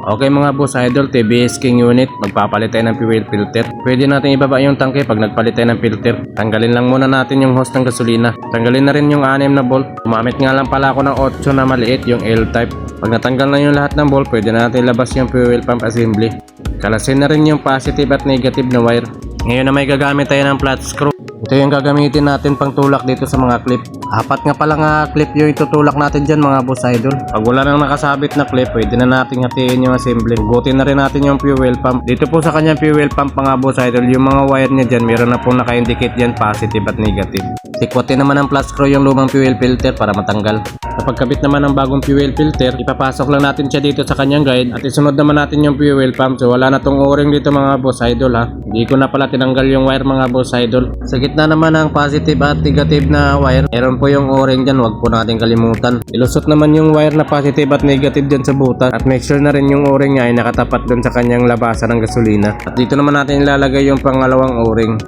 Okay mga boss idol, TBS King unit, magpapalit tayo ng fuel filter. Pwede natin ibaba yung tangke pag nagpalit tayo ng filter. Tanggalin lang muna natin yung hose ng gasolina. Tanggalin na rin yung 6 na bolt. Gumamit nga lang pala ako ng 8 na maliit, yung L-type. Pag natanggal na yung lahat ng bolt, pwede na natin labas yung fuel pump assembly. Kalasin na rin yung positive at negative na wire. Ngayon na may gagamit tayo ng flat screw. Ito yung gagamitin natin pang tulak dito sa mga clip. Apat nga pala nga clip yung itutulak natin dyan mga boss idol. Pag wala nang nakasabit na clip, pwede na natin hatiin yung assembly. Hugutin na rin natin yung fuel pump. Dito po sa kanyang fuel pump mga boss idol, yung mga wire niya dyan, meron na pong naka-indicate dyan positive at negative. Tikwatin naman ng flat screw yung lumang fuel filter para matanggal. Kapag kabit naman ng bagong fuel filter, ipapasok lang natin siya dito sa kanyang guide at isunod naman natin yung fuel pump. So wala na tong o-ring dito mga boss idol ha. Hindi ko na pala tinanggal yung wire mga boss idol. Sa gitna naman ng positive at negative na wire, meron po yung o-ring dyan, wag po natin kalimutan. Ilusot naman yung wire na positive at negative dyan sa butas at make sure na rin yung o-ring niya ay nakatapat dun sa kanyang labasan ng gasolina. At dito naman natin ilalagay yung pangalawang o-ring.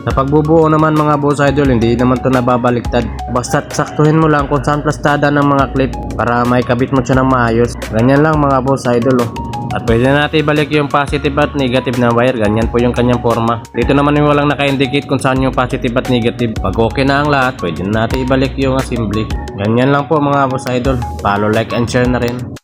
Sa pagbubuo naman mga boss idol, hindi naman to nababaliktad. Basta't saktuhin mo lang kung saan plastada ng mga clip para may kabit mo siya ng maayos. Ganyan lang mga boss idol oh. At pwede na natin ibalik yung positive at negative na wire. Ganyan po yung kanyang forma. Dito naman yung walang naka-indicate kung saan yung positive at negative. Pag okay na ang lahat, pwede na natin ibalik yung assembly. Ganyan lang po mga boss idol. Follow, like, and share na rin.